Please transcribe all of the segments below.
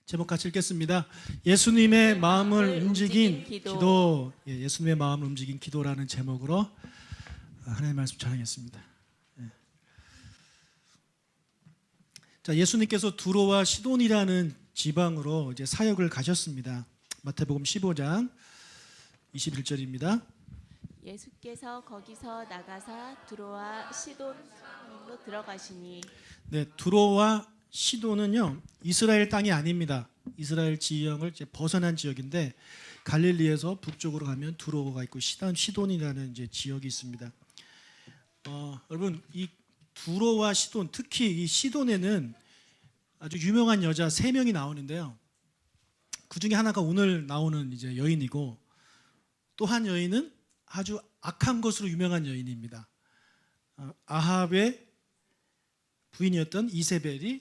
제목 같이 읽겠습니다. 예수님의 마음을 움직인 기도. 예수님의 마음을 움직인 기도라는 제목으로 하나님의 말씀 전하겠습니다. 자, 예수님께서 두로와 시돈이라는 지방으로 이제 사역을 가셨습니다. 마태복음 15장 21절입니다. 예수께서 거기서 나가사 두로와 시돈으로 들어가시니. 네, 두로와 시돈은요 이스라엘 땅이 아닙니다. 이스라엘 지형을 이제 벗어난 지역인데 갈릴리에서 북쪽으로 가면 두로가 있고 시돈이라는 이제 지역이 있습니다. 여러분 이 두로와 시돈, 특히 이 시돈에는 아주 유명한 여자 3명이 나오는데요. 그 중에 하나가 오늘 나오는 이제 여인이고, 또 한 여인은 아주 악한 것으로 유명한 여인입니다. 아합의 부인이었던 이세벨이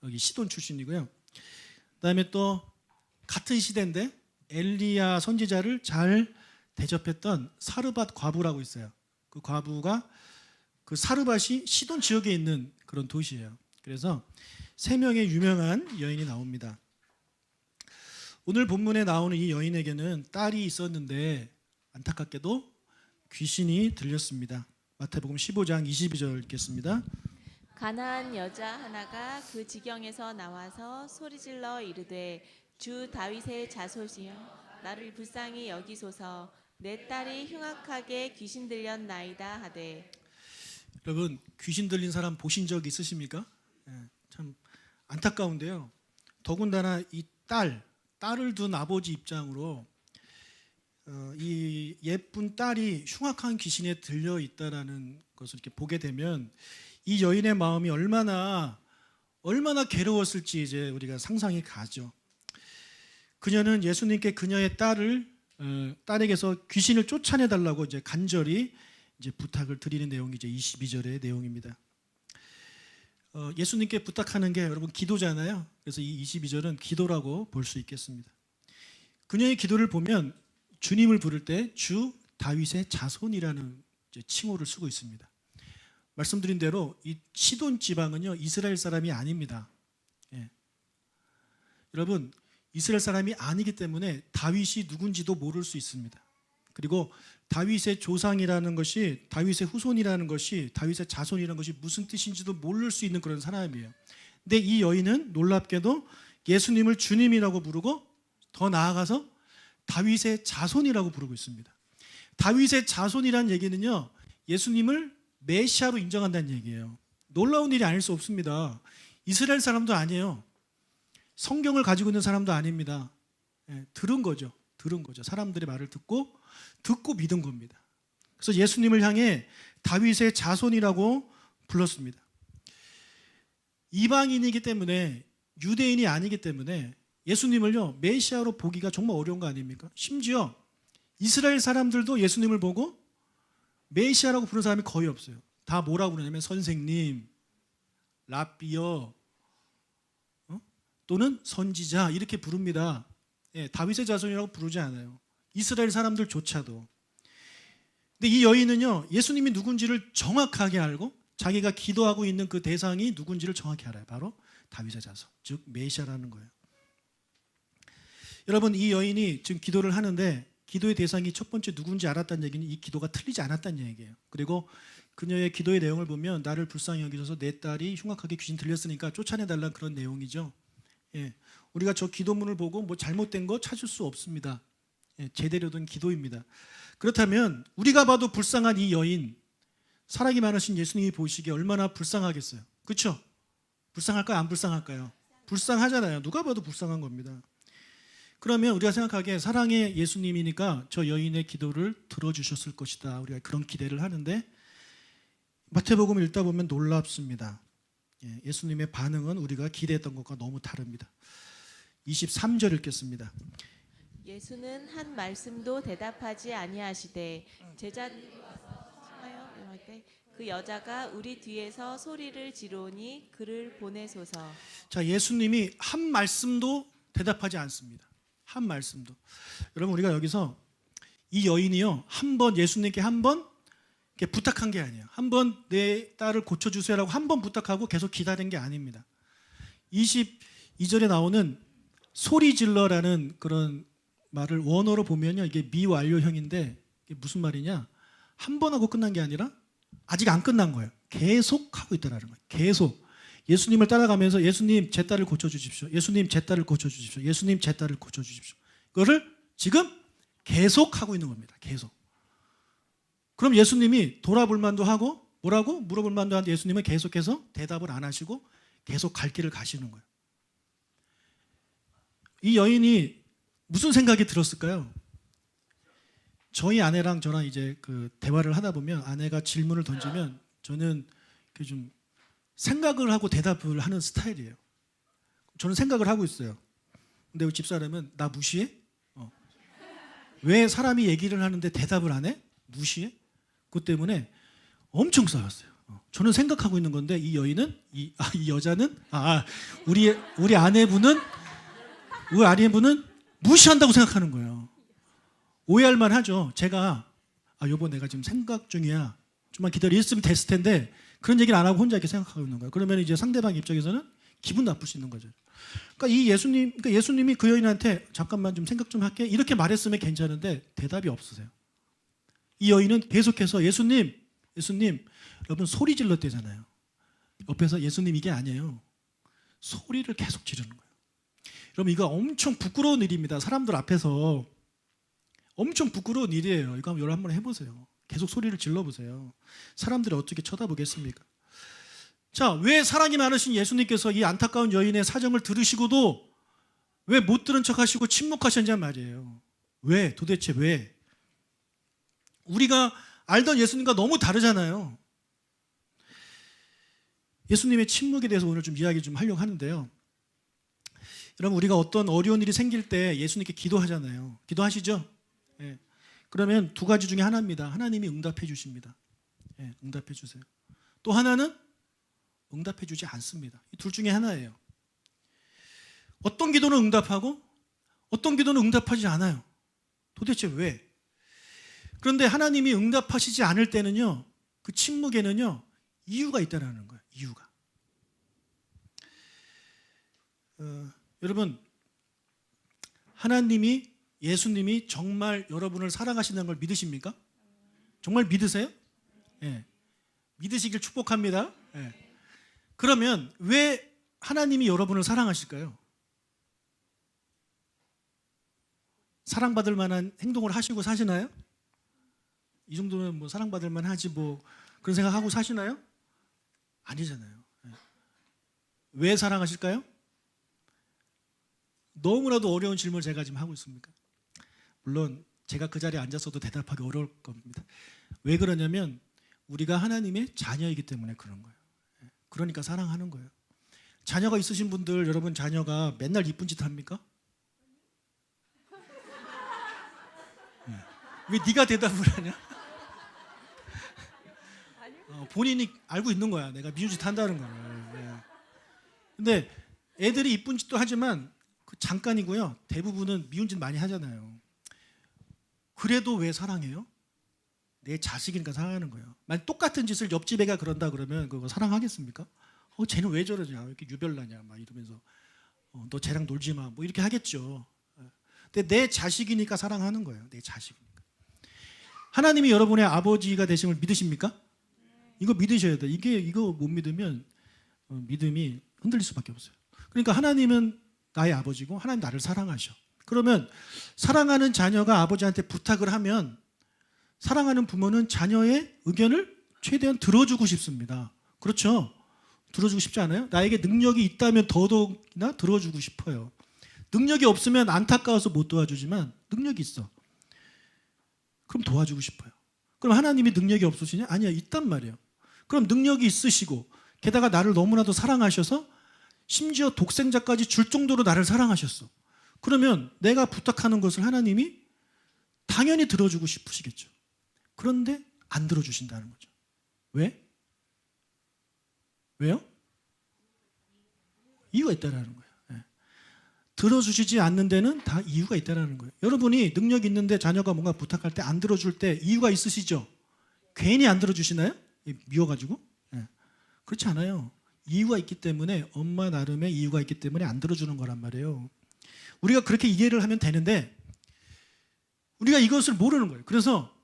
여기 시돈 출신이고요. 그다음에 또 같은 시대인데 엘리야 선지자를 잘 대접했던 사르밧 과부라고 있어요. 그 과부가 그 사르밧이 시돈 지역에 있는 그런 도시예요. 그래서 3명의 유명한 여인이 나옵니다. 오늘 본문에 나오는 이 여인에게는 딸이 있었는데 안타깝게도 귀신이 들렸습니다. 마태복음 15장 22절 읽겠습니다. 가나안 여자 하나가 그 지경에서 나와서 소리질러 이르되 주 다윗의 자손이여 나를 불쌍히 여기소서 내 딸이 흉악하게 귀신 들렸나이다 하되. 여러분 귀신 들린 사람 보신 적 있으십니까? 참 안타까운데요. 더군다나 이 딸을 둔 아버지 입장으로 이 예쁜 딸이 흉악한 귀신에 들려 있다라는 것을 이렇게 보게 되면 이 여인의 마음이 얼마나 괴로웠을지 이제 우리가 상상이 가죠. 그녀는 예수님께 그녀의 딸에게서 귀신을 쫓아내 달라고 이제 간절히 이제 부탁을 드리는 내용이 이제 22절의 내용입니다. 예수님께 부탁하는 게 여러분 기도잖아요. 그래서 이 22절은 기도라고 볼 수 있겠습니다. 그녀의 기도를 보면 주님을 부를 때 주 다윗의 자손이라는 이제 칭호를 쓰고 있습니다. 말씀드린 대로 이 시돈 지방은요 이스라엘 사람이 아닙니다. 여러분 이스라엘 사람이 아니기 때문에 다윗이 누군지도 모를 수 있습니다. 그리고 다윗의 조상이라는 것이, 다윗의 후손이라는 것이, 다윗의 자손이라는 것이 무슨 뜻인지도 모를 수 있는 그런 사람이에요. 근데 이 여인은 놀랍게도 예수님을 주님이라고 부르고 더 나아가서 다윗의 자손이라고 부르고 있습니다. 다윗의 자손이라는 얘기는요 예수님을 메시아로 인정한다는 얘기예요. 놀라운 일이 아닐 수 없습니다. 이스라엘 사람도 아니에요. 성경을 가지고 있는 사람도 아닙니다. 들은 거죠. 사람들의 말을 듣고 믿은 겁니다. 그래서 예수님을 향해 다윗의 자손이라고 불렀습니다. 이방인이기 때문에, 유대인이 아니기 때문에 예수님을요 메시아로 보기가 정말 어려운 거 아닙니까? 심지어 이스라엘 사람들도 예수님을 보고 메시아라고 부르는 사람이 거의 없어요. 다 뭐라고 그러냐면 선생님, 랍비여, 또는 선지자 이렇게 부릅니다. 다윗의 자손이라고 부르지 않아요. 이스라엘 사람들조차도. 근데 이 여인은요 예수님이 누군지를 정확하게 알고 자기가 기도하고 있는 그 대상이 누군지를 정확히 알아요. 바로 다윗의 자손, 즉 메시아라는 거예요. 여러분 이 여인이 지금 기도를 하는데 기도의 대상이 첫 번째 누군지 알았다는 얘기는 이 기도가 틀리지 않았다는 얘기예요. 그리고 그녀의 기도의 내용을 보면 나를 불쌍히 여기셔서 내 딸이 흉악하게 귀신 들렸으니까 쫓아내달라는 그런 내용이죠. 우리가 저 기도문을 보고 뭐 잘못된 거 찾을 수 없습니다. 제대로 된 기도입니다. 그렇다면 우리가 봐도 불쌍한 이 여인, 사랑이 많으신 예수님이 보시기에 얼마나 불쌍하겠어요. 그렇죠? 불쌍할까요? 안 불쌍할까요? 불쌍하잖아요. 누가 봐도 불쌍한 겁니다. 그러면 우리가 생각하기에 사랑의 예수님이니까 저 여인의 기도를 들어주셨을 것이다. 우리가 그런 기대를 하는데 마태복음을 읽다 보면 놀랍습니다. 예수님의 반응은 우리가 기대했던 것과 너무 다릅니다. 23절 읽겠습니다. 예수는 한 말씀도 대답하지 아니하시되 제자들이 와서 그 여자가 우리 뒤에서 소리를 지르니 그를 보내소서. 자, 예수님이 한 말씀도 대답하지 않습니다. 한 말씀도. 여러분 우리가 여기서 이 여인이요 예수님께 한 번 부탁한 게 아니에요. 한 번 내 딸을 고쳐주세요라고 한 번 부탁하고 계속 기다린 게 아닙니다. 22절에 나오는 소리 질러라는 그런 말을 원어로 보면요, 이게 미완료형인데 이게 무슨 말이냐? 한 번 하고 끝난 게 아니라 아직 안 끝난 거예요. 계속 하고 있다라는 거예요. 계속 예수님을 따라가면서 예수님 제 딸을 고쳐주십시오. 예수님 제 딸을 고쳐주십시오. 예수님 제 딸을 고쳐주십시오. 그거를 지금 계속 하고 있는 겁니다. 계속. 그럼 예수님이 돌아볼 만도 하고 뭐라고 물어볼 만도 한데 예수님은 계속해서 대답을 안 하시고 계속 갈 길을 가시는 거예요. 이 여인이 무슨 생각이 들었을까요? 저희 아내랑 저랑 이제 그 대화를 하다 보면 아내가 질문을 던지면 저는 좀 생각을 하고 대답을 하는 스타일이에요. 저는 생각을 하고 있어요. 근데 우리 집사람은 나 무시해? 왜 사람이 얘기를 하는데 대답을 안 해? 무시해? 그것 때문에 엄청 싸웠어요. 저는 생각하고 있는 건데 이 여인은 이 여자는 우리 아내분은 무시한다고 생각하는 거예요. 오해할 만하죠. 제가 여보 내가 지금 생각 중이야. 좀만 기다려 있으면 됐을 텐데 그런 얘기를 안 하고 혼자 이렇게 생각하고 있는 거예요. 그러면 이제 상대방 입장에서는 기분 나쁠 수 있는 거죠. 그러니까 예수님이 그 여인한테 잠깐만 좀 생각 좀 할게 이렇게 말했으면 괜찮은데 대답이 없으세요. 이 여인은 계속해서 예수님 여러분 소리 질렀대잖아요. 옆에서 예수님 이게 아니에요. 소리를 계속 지르는 거예요. 여러분 이거 엄청 부끄러운 일입니다. 사람들 앞에서 엄청 부끄러운 일이에요. 이거 한번 해보세요. 계속 소리를 질러보세요. 사람들이 어떻게 쳐다보겠습니까? 자, 왜 사랑이 많으신 예수님께서 이 안타까운 여인의 사정을 들으시고도 왜 못 들은 척하시고 침묵하셨냐 말이에요. 왜? 도대체 왜? 우리가 알던 예수님과 너무 다르잖아요. 예수님의 침묵에 대해서 오늘 좀 이야기 좀 하려고 하는데요. 여러분 우리가 어떤 어려운 일이 생길 때 예수님께 기도하잖아요. 기도하시죠? 예. 그러면 두 가지 중에 하나입니다. 하나님이 응답해 주십니다. 예, 응답해 주세요. 또 하나는 응답해 주지 않습니다. 이 둘 중에 하나예요. 어떤 기도는 응답하고 어떤 기도는 응답하지 않아요. 도대체 왜? 그런데 하나님이 응답하시지 않을 때는요, 그 침묵에는요 이유가 있다는 거예요. 이유가. 여러분 하나님이 예수님이 정말 여러분을 사랑하시는 걸 믿으십니까? 정말 믿으세요? 예. 믿으시길 축복합니다. 예. 그러면 왜 하나님이 여러분을 사랑하실까요? 사랑받을 만한 행동을 하시고 사시나요? 이 정도면 뭐 사랑받을 만하지 뭐 그런 생각하고 사시나요? 아니잖아요. 예. 왜 사랑하실까요? 너무나도 어려운 질문을 제가 지금 하고 있습니까? 물론 제가 그 자리에 앉았어도 대답하기 어려울 겁니다. 왜 그러냐면 우리가 하나님의 자녀이기 때문에 그런 거예요. 그러니까 사랑하는 거예요. 자녀가 있으신 분들 여러분 자녀가 맨날 이쁜 짓 합니까? 왜 네가 대답을 하냐? 본인이 알고 있는 거야. 내가 미운 짓 한다는 거예요. 근데 애들이 이쁜 짓도 하지만 그 잠깐이고요. 대부분은 미운 짓 많이 하잖아요. 그래도 왜 사랑해요? 내 자식이니까 사랑하는 거예요. 만약 똑같은 짓을 옆집 애가 그런다 그러면 그거 사랑하겠습니까? 쟤는 왜 저러냐? 왜 이렇게 유별나냐? 막 이러면서 너 쟤랑 놀지 마. 뭐 이렇게 하겠죠. 근데 내 자식이니까 사랑하는 거예요. 내 자식이니까. 하나님이 여러분의 아버지가 되심을 믿으십니까? 이거 믿으셔야 돼. 이거 못 믿으면 믿음이 흔들릴 수밖에 없어요. 그러니까 하나님은 나의 아버지고 하나님 나를 사랑하셔. 그러면 사랑하는 자녀가 아버지한테 부탁을 하면 사랑하는 부모는 자녀의 의견을 최대한 들어주고 싶습니다. 그렇죠? 들어주고 싶지 않아요? 나에게 능력이 있다면 더더욱이나 들어주고 싶어요. 능력이 없으면 안타까워서 못 도와주지만 능력이 있어. 그럼 도와주고 싶어요. 그럼 하나님이 능력이 없으시냐? 아니야, 있단 말이에요. 그럼 능력이 있으시고 게다가 나를 너무나도 사랑하셔서 심지어 독생자까지 줄 정도로 나를 사랑하셨어. 그러면 내가 부탁하는 것을 하나님이 당연히 들어주고 싶으시겠죠. 그런데 안 들어주신다는 거죠. 왜? 왜요? 이유가 있다는 거예요. 들어주시지 않는 데는 다 이유가 있다는 거예요. 여러분이 능력이 있는데 자녀가 뭔가 부탁할 때 안 들어줄 때 이유가 있으시죠? 괜히 안 들어주시나요? 미워가지고? 그렇지 않아요. 이유가 있기 때문에 엄마 나름의 이유가 있기 때문에 안 들어주는 거란 말이에요. 우리가 그렇게 이해를 하면 되는데 우리가 이것을 모르는 거예요. 그래서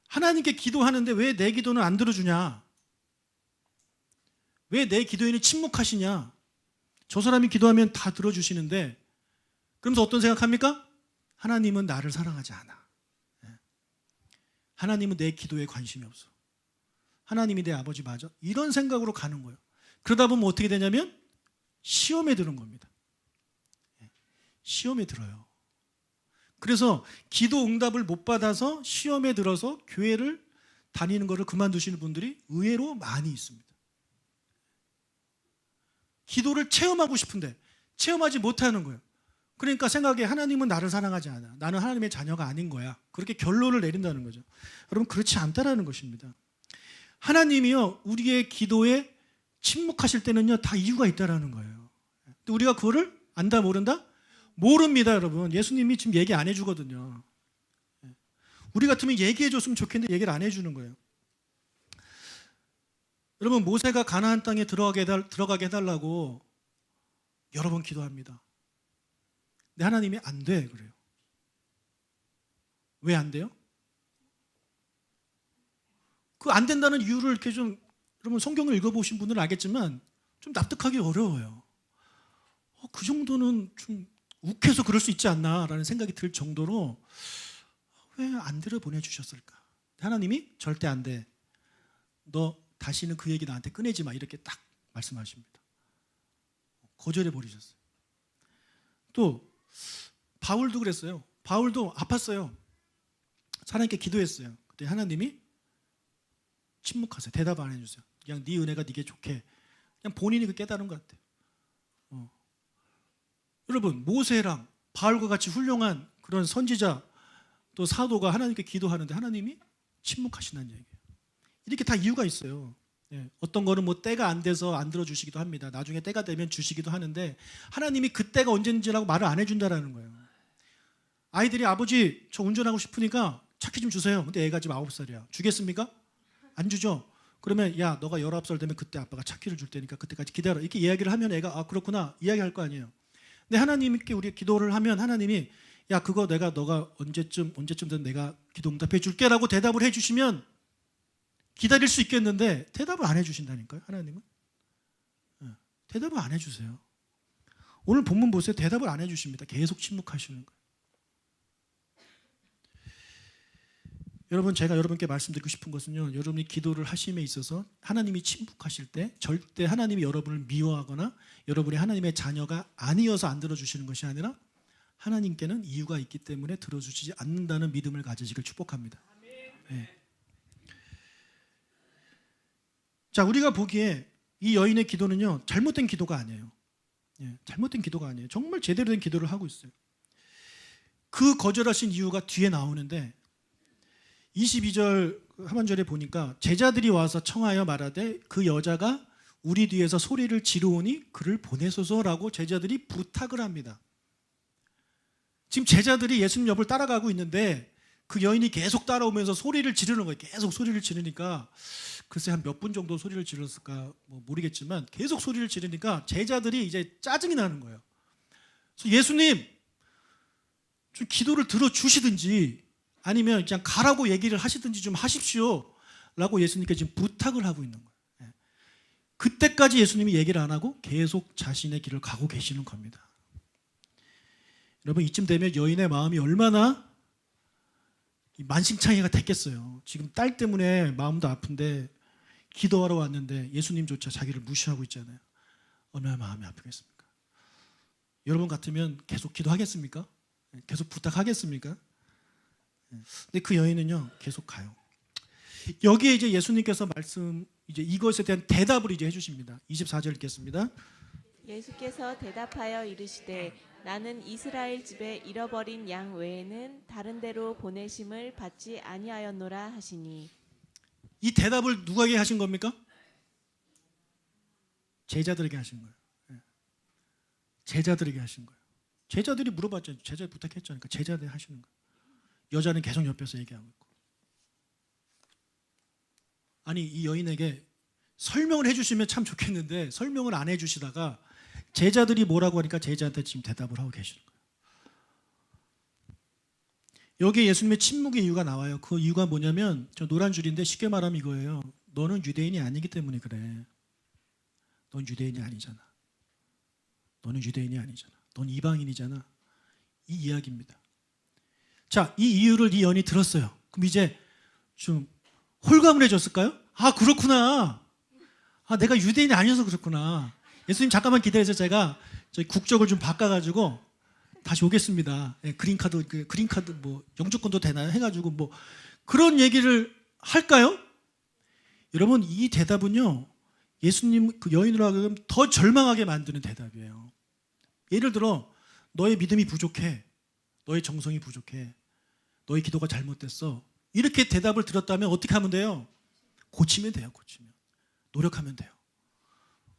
하나님께 기도하는데 왜 내 기도는 안 들어주냐? 왜 내 기도에는 침묵하시냐? 저 사람이 기도하면 다 들어주시는데 그러면서 어떤 생각합니까? 하나님은 나를 사랑하지 않아. 하나님은 내 기도에 관심이 없어. 하나님이 내 아버지 맞아? 이런 생각으로 가는 거예요. 그러다 보면 어떻게 되냐면 시험에 드는 겁니다. 시험에 들어요. 그래서 기도 응답을 못 받아서 시험에 들어서 교회를 다니는 것을 그만두시는 분들이 의외로 많이 있습니다. 기도를 체험하고 싶은데 체험하지 못하는 거예요. 그러니까 생각에 하나님은 나를 사랑하지 않아. 나는 하나님의 자녀가 아닌 거야. 그렇게 결론을 내린다는 거죠. 여러분 그렇지 않다라는 것입니다. 하나님이요 우리의 기도에 침묵하실 때는요 다 이유가 있다라는 거예요. 또 우리가 그거를 안다 모른다? 모릅니다, 여러분. 예수님이 지금 얘기 안 해주거든요. 우리 같으면 얘기해 줬으면 좋겠는데 얘기를 안 해주는 거예요. 여러분 모세가 가나안 땅에 들어가게 해달라고 여러 번 기도합니다. 근데 하나님이 안 돼 그래요. 왜 안 돼요? 그 안 된다는 이유를 이렇게 좀 여러분 성경을 읽어보신 분들은 알겠지만 좀 납득하기 어려워요. 그 정도는 좀 욱해서 그럴 수 있지 않나라는 생각이 들 정도로 왜 안 들여보내주셨을까? 하나님이 절대 안 돼. 너 다시는 그 얘기 나한테 꺼내지 마. 이렇게 딱 말씀하십니다. 거절해 버리셨어요. 또 바울도 그랬어요. 바울도 아팠어요. 하나님께 기도했어요. 그때 하나님이 침묵하세요. 대답 안 해주세요. 그냥 네 은혜가 네게 좋게. 그냥 본인이 그 깨달은 것 같아요. 여러분 모세랑 바울과 같이 훌륭한 그런 선지자 또 사도가 하나님께 기도하는데 하나님이 침묵하신다는 얘기예요. 이렇게 다 이유가 있어요. 어떤 거는 뭐 때가 안 돼서 안 들어주시기도 합니다. 나중에 때가 되면 주시기도 하는데 하나님이 그 때가 언제인지라고 말을 안 해준다라는 거예요. 아이들이 아버지 저 운전하고 싶으니까 차키 좀 주세요. 근데 애가 지금 9살이야. 주겠습니까? 안 주죠. 그러면 야 너가 19살 되면 그때 아빠가 차키를 줄 테니까 그때까지 기다려. 이렇게 이야기를 하면 애가 아 그렇구나 이야기할 거 아니에요. 근데 하나님께 우리 기도를 하면 하나님이 야 그거 너가 언제쯤 되면 내가 기도 응답해 줄게라고 대답을 해주시면 기다릴 수 있겠는데 대답을 안 해주신다니까요. 하나님은 대답을 안 해주세요. 오늘 본문 보세요. 대답을 안 해주십니다. 계속 침묵하시는 거예요. 여러분 제가 여러분께 말씀드리고 싶은 것은요. 여러분이 기도를 하심에 있어서 하나님이 침묵하실 때 절대 하나님이 여러분을 미워하거나 여러분이 하나님의 자녀가 아니어서 안 들어주시는 것이 아니라 하나님께는 이유가 있기 때문에 들어주시지 않는다는 믿음을 가지시길 축복합니다. 네. 자 우리가 보기에 이 여인의 기도는요 잘못된 기도가 아니에요. 잘못된 기도가 아니에요. 정말 제대로 된 기도를 하고 있어요. 그 거절하신 이유가 뒤에 나오는데 22절 하반절에 보니까 제자들이 와서 청하여 말하되 그 여자가 우리 뒤에서 소리를 지르오니 그를 보내소서라고 제자들이 부탁을 합니다. 지금 제자들이 예수님 옆을 따라가고 있는데 그 여인이 계속 따라오면서 소리를 지르는 거예요. 계속 소리를 지르니까 글쎄 한 몇 분 정도 소리를 지르었을까 모르겠지만 계속 소리를 지르니까 제자들이 이제 짜증이 나는 거예요. 그래서 예수님 좀 기도를 들어주시든지 아니면 그냥 가라고 얘기를 하시든지 좀 하십시오 라고 예수님께 지금 부탁을 하고 있는 거예요. 그때까지 예수님이 얘기를 안 하고 계속 자신의 길을 가고 계시는 겁니다. 여러분 이쯤 되면 여인의 마음이 얼마나 만신창이가 됐겠어요. 지금 딸 때문에 마음도 아픈데 기도하러 왔는데 예수님조차 자기를 무시하고 있잖아요. 얼마나 마음이 아프겠습니까? 여러분 같으면 계속 기도하겠습니까? 계속 부탁하겠습니까? 근데 그 여인은요 계속 가요. 여기에 이제 예수님께서 이제 이것에 대한 대답을 이제 해주십니다. 24절 읽겠습니다. 예수께서 대답하여 이르시되 나는 이스라엘 집에 잃어버린 양 외에는 다른 데로 보내심을 받지 아니하였노라 하시니. 이 대답을 누구에게 하신 겁니까? 제자들에게 하신 거예요. 제자들에게 하신 거예요. 제자들이 물어봤잖아요. 제자들 부탁했잖아요. 그러니까 제자들이 하시는 거예요. 여자는 계속 옆에서 얘기하고 있고. 아니 이 여인에게 설명을 해주시면 참 좋겠는데 설명을 안 해주시다가 제자들이 뭐라고 하니까 제자한테 지금 대답을 하고 계시는 거예요. 여기에 예수님의 침묵의 이유가 나와요. 그 이유가 뭐냐면 저 노란 줄인데 쉽게 말하면 이거예요. 너는 유대인이 아니기 때문에 그래. 넌 유대인이 아니잖아. 너는 유대인이 아니잖아. 넌 이방인이잖아. 이 이야기입니다. 자, 이 이유를 이 여인이 들었어요. 그럼 이제 좀 홀감을 해줬을까요? 아, 그렇구나. 아, 내가 유대인이 아니어서 그렇구나. 예수님 잠깐만 기다려서 제가 저희 국적을 좀 바꿔가지고 다시 오겠습니다. 예, 그린카드 뭐 영주권도 되나요? 해가지고 뭐 그런 얘기를 할까요? 여러분, 이 대답은요, 예수님 그 여인으로 하여금 더 절망하게 만드는 대답이에요. 예를 들어, 너의 믿음이 부족해. 너의 정성이 부족해. 너의 기도가 잘못됐어. 이렇게 대답을 들었다면 어떻게 하면 돼요? 고치면 돼요. 고치면. 노력하면 돼요.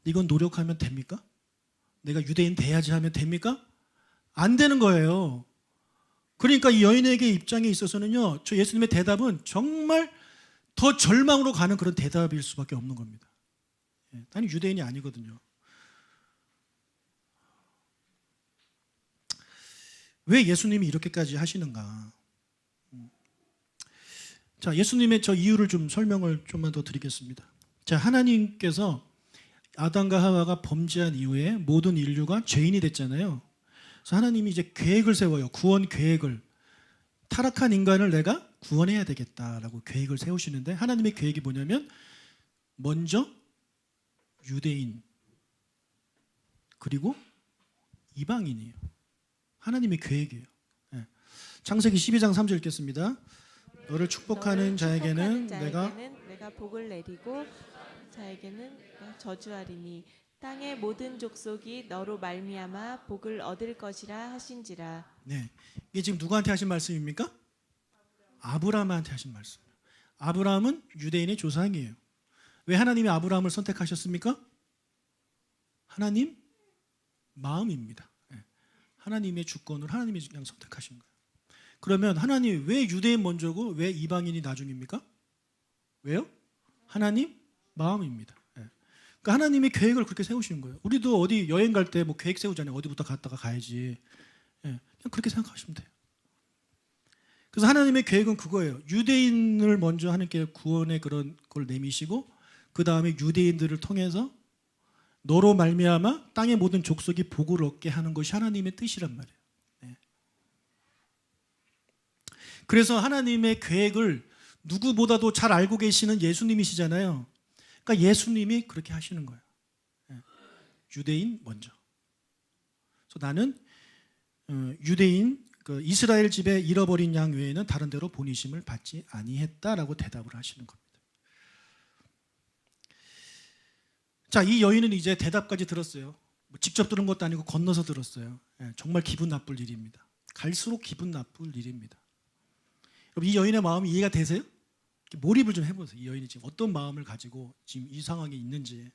이건 노력하면 됩니까? 내가 유대인 돼야지 하면 됩니까? 안 되는 거예요. 그러니까 이 여인에게 입장에 있어서는요, 저 예수님의 대답은 정말 더 절망으로 가는 그런 대답일 수밖에 없는 겁니다. 나는 유대인이 아니거든요. 왜 예수님이 이렇게까지 하시는가? 자, 예수님의 저 이유를 좀 설명을 좀만 더 드리겠습니다. 자, 하나님께서 아담과 하와가 범죄한 이후에 모든 인류가 죄인이 됐잖아요. 그래서 하나님이 이제 계획을 세워요. 구원 계획을. 타락한 인간을 내가 구원해야 되겠다라고 계획을 세우시는데, 하나님의 계획이 뭐냐면 먼저 유대인 그리고 이방인이에요. 하나님의 계획이에요. 창세기 12장 3절 읽겠습니다. 너를 축복하는 자에게는 내가 복을 내리고 자에게는 저주하리니 땅의 모든 족속이 너로 말미암아 복을 얻을 것이라 하신지라. 네, 이게 지금 누구한테 하신 말씀입니까? 아브라함한테 하신 말씀이에요. 아브라함은 유대인의 조상이에요. 왜 하나님이 아브라함을 선택하셨습니까? 하나님 마음입니다. 하나님의 주권을 하나님이 그냥 선택하신 거예요. 그러면 하나님 왜 유대인 먼저고 왜 이방인이 나중입니까? 왜요? 하나님 마음입니다. 그러니까 하나님의 계획을 그렇게 세우시는 거예요. 우리도 어디 여행 갈 때 뭐 계획 세우잖아요. 어디부터 갔다가 가야지. 그냥 그렇게 생각하시면 돼요. 그래서 하나님의 계획은 그거예요. 유대인을 먼저 하나님께 구원의 그런 걸 내미시고 그 다음에 유대인들을 통해서 너로 말미암아 땅의 모든 족속이 복을 얻게 하는 것이 하나님의 뜻이란 말이에요. 그래서 하나님의 계획을 누구보다도 잘 알고 계시는 예수님이시잖아요. 그러니까 예수님이 그렇게 하시는 거예요. 유대인 먼저. 그래서 나는 유대인 이스라엘 집에 잃어버린 양 외에는 다른 데로 보내심을 받지 아니했다라고 대답을 하시는 겁니다. 자, 이 여인은 이제 대답까지 들었어요. 직접 들은 것도 아니고 건너서 들었어요. 정말 기분 나쁠 일입니다. 갈수록 기분 나쁠 일입니다. 여러분, 이 여인의 마음이 이해가 되세요? 몰입을 좀 해보세요. 이 여인이 지금 어떤 마음을 가지고 지금 이 상황에 있는지.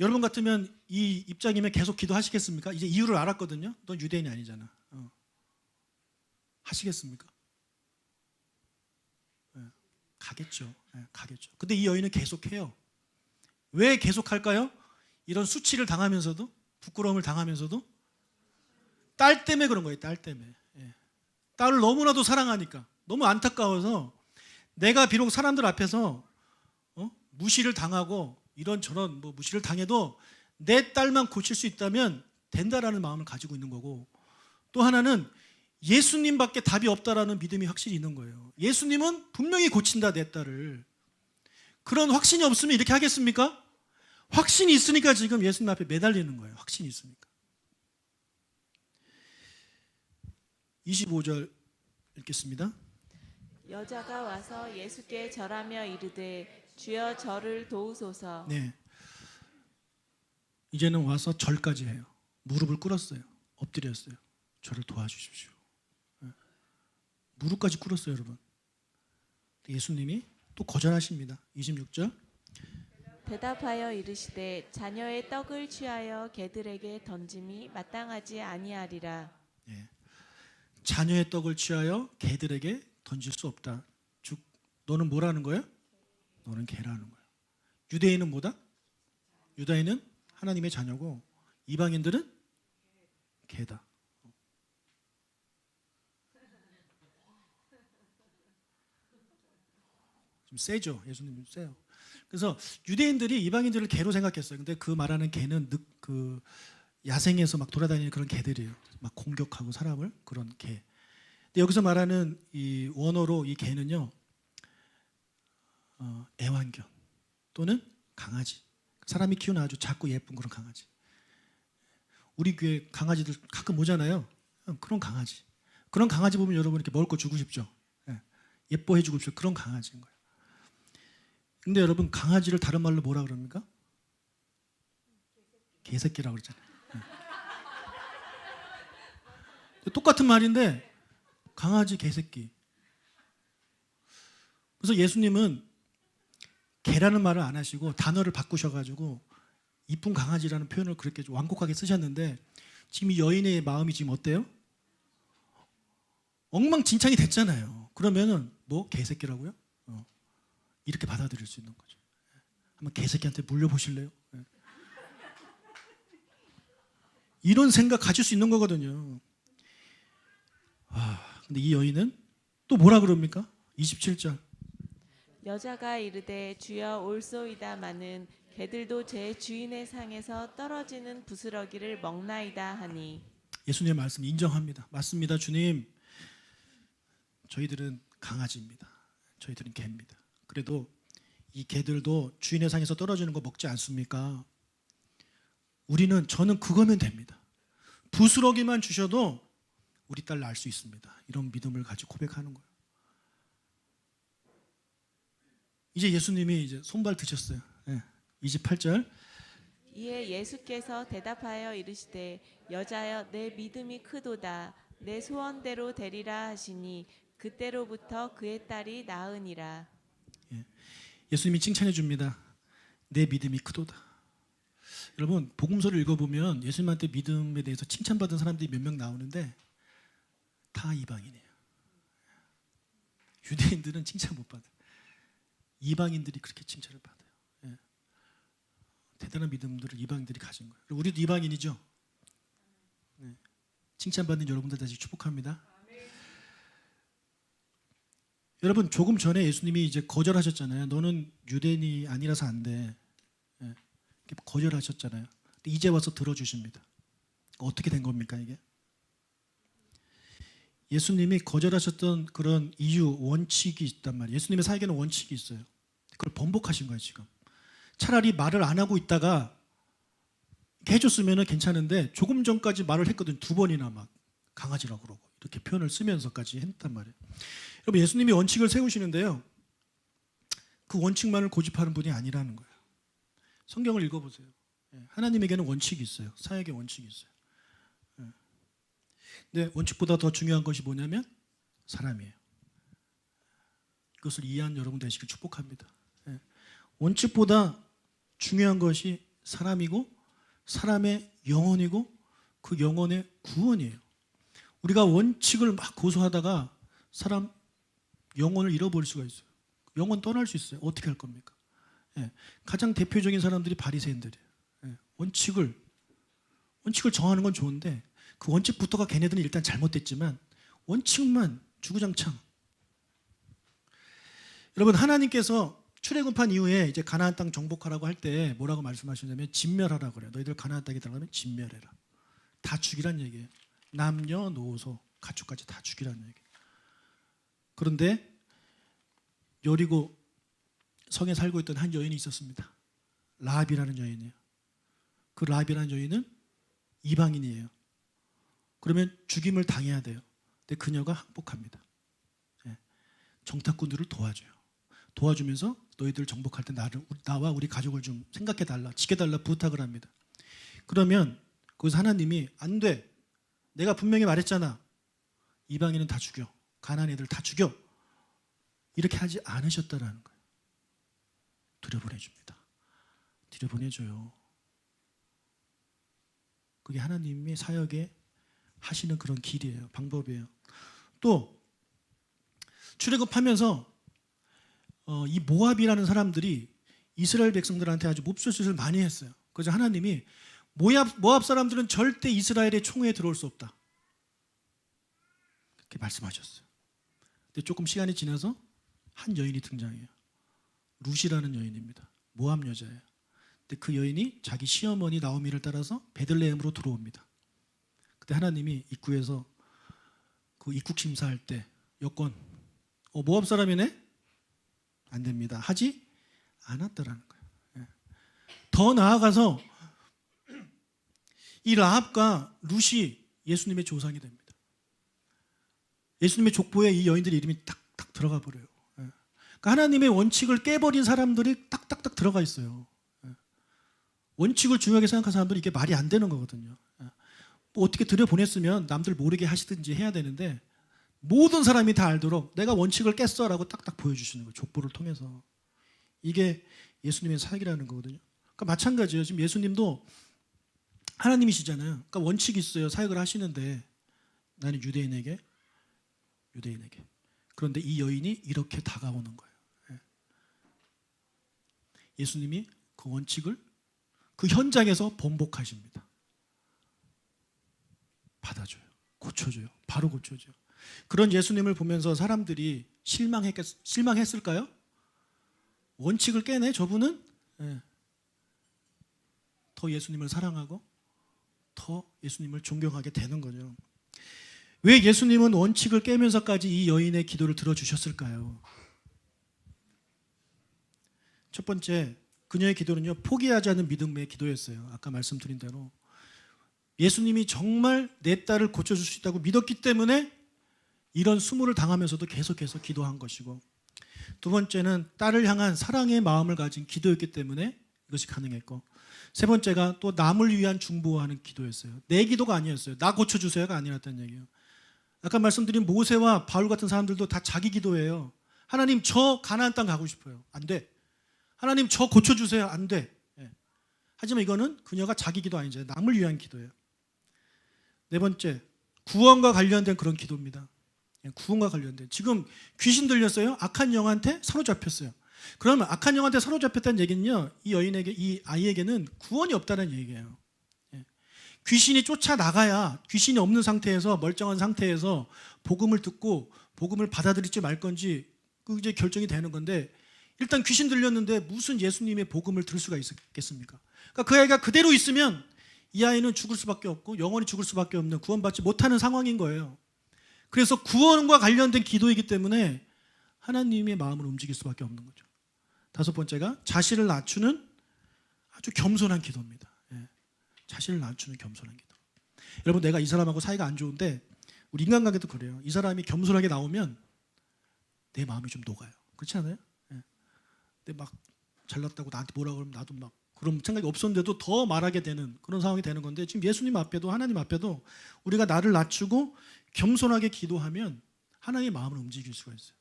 여러분 같으면 이 입장이면 계속 기도하시겠습니까? 이제 이유를 알았거든요. 넌 유대인이 아니잖아. 하시겠습니까? 가겠죠. 가겠죠. 근데 이 여인은 계속해요. 왜 계속할까요? 이런 수치를 당하면서도, 부끄러움을 당하면서도 딸 때문에 그런 거예요. 딸 때문에. 딸을 너무나도 사랑하니까, 너무 안타까워서 내가 비록 사람들 앞에서 무시를 당하고 이런저런 뭐 무시를 당해도 내 딸만 고칠 수 있다면 된다라는 마음을 가지고 있는 거고, 또 하나는 예수님밖에 답이 없다라는 믿음이 확실히 있는 거예요. 예수님은 분명히 고친다 내 딸을. 그런 확신이 없으면 이렇게 하겠습니까? 확신이 있으니까 지금 예수님 앞에 매달리는 거예요. 확신이 있으니까. 25절 읽겠습니다. 여자가 와서 예수께 절하며 이르되 주여 저를 도우소서. 네, 이제는 와서 절까지 해요. 무릎을 꿇었어요. 엎드렸어요. 저를 도와주십시오. 무릎까지 꿇었어요, 여러분. 예수님이 또 거절하십니다. 26절. 대답하여 이르시되 자녀의 떡을 취하여 개들에게 던짐이 마땅하지 아니하리라. 네. 자녀의 떡을 취하여 개들에게 던질 수 없다. 즉 너는 뭐라는 거예요? 너는 개라는 거예요. 유대인은 뭐다? 유다인은 하나님의 자녀고 이방인들은 개다. 좀 세죠. 예수님 좀 세요. 그래서 유대인들이 이방인들을 개로 생각했어요. 근데 그 말하는 개는 그 야생에서 막 돌아다니는 그런 개들이에요. 막 공격하고 사람을 그런 개. 근데 여기서 말하는 이 원어로 이 개는요, 애완견 또는 강아지. 사람이 키우는 아주 작고 예쁜 그런 강아지. 우리 교회 강아지들 가끔 오잖아요. 그런 강아지. 그런 강아지 보면 여러분 이렇게 먹을 거 주고 싶죠. 예뻐해 주고 싶죠. 그런 강아지인 거예요. 근데 여러분 강아지를 다른 말로 뭐라 그럽니까? 개새끼라고 그러잖아요. 똑같은 말인데 강아지 개새끼. 그래서 예수님은 개라는 말을 안 하시고 단어를 바꾸셔가지고 이쁜 강아지라는 표현을 그렇게 좀 완곡하게 쓰셨는데 지금 이 여인의 마음이 지금 어때요? 엉망진창이 됐잖아요. 그러면은 뭐 개새끼라고요? 이렇게 받아들일 수 있는 거죠. 한번 개새끼한테 물려보실래요? 이런 생각 가질 수 있는 거거든요. 근데 이 여인은 또 뭐라 그럽니까? 27절. 여자가 이르되 주여 올소이다마는 개들도 제 주인의 상에서 떨어지는 부스러기를 먹나이다 하니. 예수님의 말씀 인정합니다. 맞습니다, 주님. 저희들은 강아지입니다. 저희들은 개입니다. 그래도 이 개들도 주인의 상에서 떨어지는 거 먹지 않습니까? 저는 그거면 됩니다. 부스러기만 주셔도 우리 딸 낳을 수 있습니다. 이런 믿음을 가지고 고백하는 거예요. 이제 예수님이 이제 손발 드셨어요. 28절. 이에 예수께서 대답하여 이르시되 여자여 내 믿음이 크도다 내 소원대로 되리라 하시니 그때로부터 그의 딸이 나으니라. 예수님이 칭찬해 줍니다. 내 믿음이 크도다. 여러분 복음서를 읽어보면 예수님한테 믿음에 대해서 칭찬받은 사람들이 몇 명 나오는데 다 이방인이에요. 유대인들은 칭찬 못 받아요. 이방인들이 그렇게 칭찬을 받아요. 대단한 믿음들을 이방인들이 가진 거예요. 우리도 이방인이죠. 칭찬받는 여러분들 다시 축복합니다. 여러분 조금 전에 예수님이 이제 거절하셨잖아요. 너는 유대인이 아니라서 안 돼. 거절하셨잖아요. 근데 이제 와서 들어주십니다. 어떻게 된 겁니까 이게? 예수님이 거절하셨던 그런 이유, 원칙이 있단 말이에요. 예수님의 사역에는 원칙이 있어요. 그걸 번복하신 거예요 지금. 차라리 말을 안 하고 있다가 해줬으면 괜찮은데 조금 전까지 말을 했거든. 2번이나 막 강아지라고 그러고 이렇게 표현을 쓰면서까지 했단 말이에요. 여러분 예수님이 원칙을 세우시는데요. 그 원칙만을 고집하는 분이 아니라는 거예요. 성경을 읽어보세요. 하나님에게는 원칙이 있어요. 사역에 원칙이 있어요. 근데 원칙보다 더 중요한 것이 뭐냐면 사람이에요. 그것을 이해한 여러분 되시길 축복합니다. 원칙보다 중요한 것이 사람이고 사람의 영혼이고 그 영혼의 구원이에요. 우리가 원칙을 막 고수하다가 사람 영혼을 잃어버릴 수가 있어요. 영혼 떠날 수 있어요. 어떻게 할 겁니까? 가장 대표적인 사람들이 바리새인들이에요. 원칙을 정하는 건 좋은데 그 원칙부터가 걔네들은 일단 잘못됐지만 원칙만 주구장창. 여러분 하나님께서 출애굽한 이후에 이제 가나안 땅 정복하라고 할 때 뭐라고 말씀하시냐면 진멸하라고 그래요. 너희들 가나안 땅에 들어가면 진멸해라. 다 죽이란 얘기예요. 남녀노소 가축까지 다 죽이란 얘기예요. 그런데 여리고 성에 살고 있던 한 여인이 있었습니다. 라합이라는 여인이에요. 그 라합이라는 여인은 이방인이에요. 그러면 죽임을 당해야 돼요. 근데 그녀가 항복합니다. 정탐꾼들을 도와주면서 너희들 정복할 때 나와 우리 가족을 좀 생각해달라, 지켜달라 부탁을 합니다. 그러면 거기서 하나님이 안 돼. 내가 분명히 말했잖아. 이방인은 다 죽여. 가나안 애들 다 죽여. 이렇게 하지 않으셨다라는 거예요. 들여보내줍니다. 들여보내줘요. 그게 하나님의 사역에 하시는 그런 길이에요. 방법이에요. 또 출애굽하면서 이 모압이라는 사람들이 이스라엘 백성들한테 아주 몹쓸 많이 했어요. 그래서 하나님이 모압 사람들은 절대 이스라엘의 총회에 들어올 수 없다. 그렇게 말씀하셨어요. 근데 조금 시간이 지나서 한 여인이 등장해요. 룻이라는 여인입니다. 모압 여자예요. 근데 그 여인이 자기 시어머니 나오미를 따라서 베들레헴으로 들어옵니다. 그때 하나님이 입구에서 그 입국 심사할 때 여권 모압 사람이네? 안 됩니다. 하지 않았다라는 거예요. 예. 더 나아가서 이 라합과 룻이 예수님의 조상이 됩니다. 예수님의 족보에 이 여인들의 이름이 딱딱 들어가 버려요. 예. 그러니까 하나님의 원칙을 깨버린 사람들이 딱딱딱 들어가 있어요. 예. 원칙을 중요하게 생각하는 사람들은 이게 말이 안 되는 거거든요. 예. 뭐 어떻게 들여보냈으면 남들 모르게 하시든지 해야 되는데 모든 사람이 다 알도록 내가 원칙을 깼어라고 딱딱 보여주시는 거예요. 족보를 통해서. 이게 예수님의 사역이라는 거거든요. 그러니까 마찬가지예요. 지금 예수님도 하나님이시잖아요. 그러니까 원칙이 있어요. 사역을 하시는데 나는 유대인에게. 그런데 이 여인이 이렇게 다가오는 거예요. 예수님이 그 원칙을 그 현장에서 번복하십니다. 받아줘요. 고쳐줘요. 바로 고쳐줘요. 그런 예수님을 보면서 사람들이 실망했을까요? 원칙을 깨네 저분은? 더 예수님을 사랑하고 더 예수님을 존경하게 되는 거죠. 왜 예수님은 원칙을 깨면서까지 이 여인의 기도를 들어주셨을까요? 첫 번째, 그녀의 기도는요, 포기하지 않는 믿음의 기도였어요. 아까 말씀드린 대로 예수님이 정말 내 딸을 고쳐줄 수 있다고 믿었기 때문에 이런 수모를 당하면서도 계속해서 기도한 것이고, 두 번째는 딸을 향한 사랑의 마음을 가진 기도였기 때문에 이것이 가능했고, 세 번째가 또 남을 위한 중보하는 기도였어요. 내 기도가 아니었어요. 나 고쳐주세요가 아니었다는 얘기예요. 아까 말씀드린 모세와 바울 같은 사람들도 다 자기 기도예요. 하나님 저 가나안 땅 가고 싶어요. 안 돼. 하나님 저 고쳐주세요. 안 돼. 하지만 이거는 그녀가 자기 기도 아니죠. 남을 위한 기도예요. 네 번째, 구원과 관련된 그런 기도입니다. 구원과 관련된. 지금 귀신 들렸어요. 악한 영한테 사로잡혔어요. 그러면 악한 영한테 사로잡혔다는 얘기는요, 이 여인에게, 이 아이에게는 구원이 없다는 얘기예요. 귀신이 쫓아나가야, 귀신이 없는 상태에서, 멀쩡한 상태에서 복음을 듣고 복음을 받아들일지 말 건지 그 이제 결정이 되는 건데, 일단 귀신 들렸는데 무슨 예수님의 복음을 들을 수가 있겠습니까? 그러니까 그 아이가 그대로 있으면 이 아이는 죽을 수밖에 없고 영원히 죽을 수밖에 없는, 구원받지 못하는 상황인 거예요. 그래서 구원과 관련된 기도이기 때문에 하나님의 마음을 움직일 수밖에 없는 거죠. 다섯 번째가 자신을 낮추는 아주 겸손한 기도입니다. 자신을 낮추는 겸손한 기도. 여러분, 내가 이 사람하고 사이가 안 좋은데, 우리 인간관계도 그래요. 이 사람이 겸손하게 나오면 내 마음이 좀 녹아요. 그렇지 않아요? 근데 막 잘났다고 나한테 뭐라 그러면 나도 막 그런 생각이 없었는데도 더 말하게 되는 그런 상황이 되는 건데, 지금 예수님 앞에도, 하나님 앞에도 우리가 나를 낮추고 겸손하게 기도하면 하나님의 마음을 움직일 수가 있어요.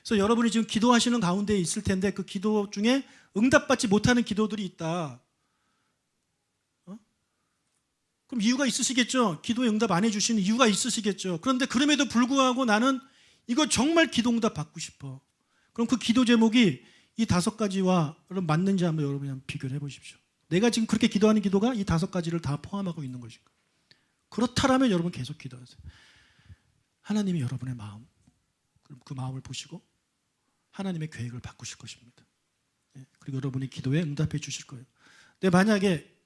그래서 여러분이 지금 기도하시는 가운데 있을 텐데, 그 기도 중에 응답받지 못하는 기도들이 있다. 그럼 이유가 있으시겠죠. 기도에 응답 안 해주시는 이유가 있으시겠죠. 그런데 그럼에도 불구하고 나는 이거 정말 기도 응답 받고 싶어. 그럼 그 기도 제목이 이 5가지와 맞는지 한번 여러분이 한번 비교를 해보십시오. 내가 지금 그렇게 기도하는 기도가 이 5가지를 다 포함하고 있는 것인가? 그렇다면 여러분 계속 기도하세요. 하나님이 여러분의 마음, 그럼 그 마음을 보시고 하나님의 계획을 바꾸실 것입니다. 그리고 여러분의 기도에 응답해 주실 거예요. 근데 만약에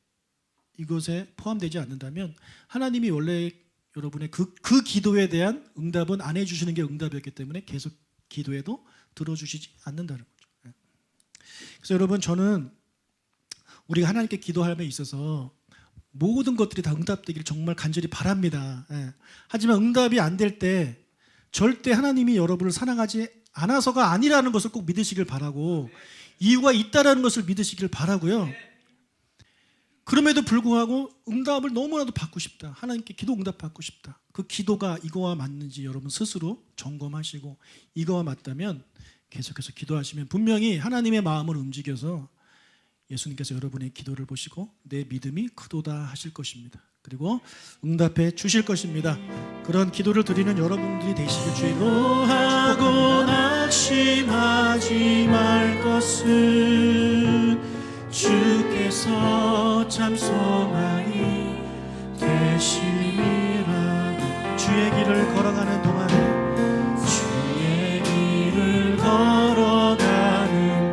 이것에 포함되지 않는다면 하나님이 원래 여러분의 그 기도에 대한 응답은 안 해주시는 게 응답이었기 때문에 계속 기도해도 들어주시지 않는다는 거죠. 그래서 여러분, 저는 우리가 하나님께 기도함에 있어서 모든 것들이 다 응답되기를 정말 간절히 바랍니다. 하지만 응답이 안 될 때 절대 하나님이 여러분을 사랑하지 않아서가 아니라는 것을 꼭 믿으시길 바라고, 이유가 있다라는 것을 믿으시길 바라고요. 그럼에도 불구하고 응답을 너무나도 받고 싶다. 하나님께 기도 응답 받고 싶다. 그 기도가 이거와 맞는지 여러분 스스로 점검하시고, 이거와 맞다면 계속해서 기도하시면 분명히 하나님의 마음을 움직여서 예수님께서 여러분의 기도를 보시고 내 믿음이 크도다 하실 것입니다. 그리고 응답해 주실 것입니다. 그런 기도를 드리는 여러분들이 되시길 주의로 하고 낙심하지 말 것은 주께서 참 소망이 되심이라. 주의 길을 걸어가는 동안에, 주의 길을 걸어가는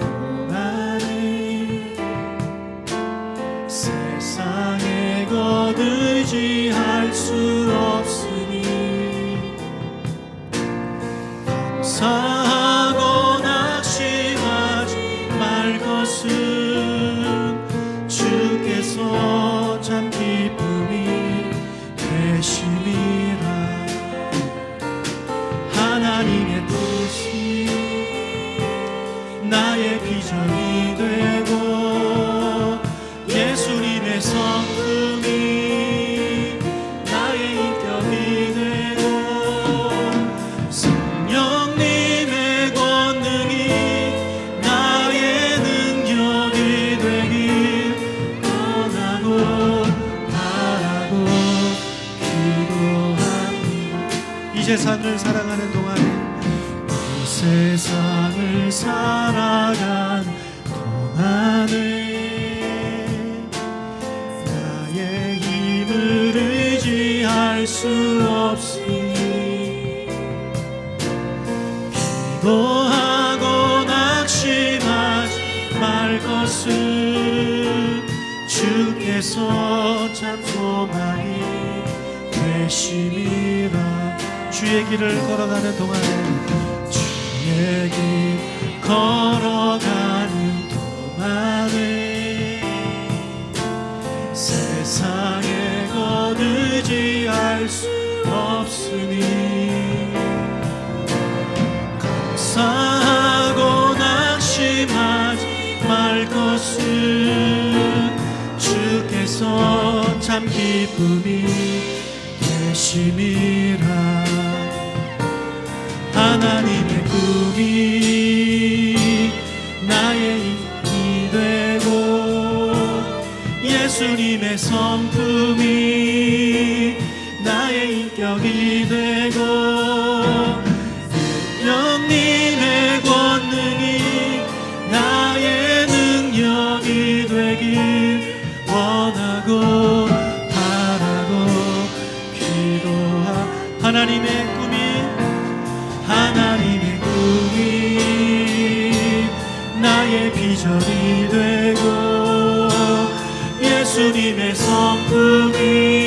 의지할 수 없으니 감사하고 낙심하지 말 것은 주께서 참 기쁨이 되심이라. 하나님의 뜻이 나의 비전이 되고 예수님의 성품이 나의 인격이 되고 성령님의 권능이 나의 능력이 되길 원하고 바라고 기도합니다. 이 세상을 살아가는 동안에 이 세상을 살아간 동안에 나의 힘을 의지할 수 없으니 기도하고 낙심하지 말 것은 주께서 참 소망이 되심이라. 주의 길을 걸어가는 동안에 주의 길 걸어가는 동안에 세상의 것 의지할 수 없으니 감사하고 낙심하지 말 것은 주께서 참 기쁨이 되심이라. 하나님의 꿈이 나의 힘이 되고 예수님의 성품이 나의 인격이 되고 성령님의 권능이 나의 능력이 되길 원하고 바라고 기도하. 하나님의 꿈이 나의 비전이 되고 예수님의 성품이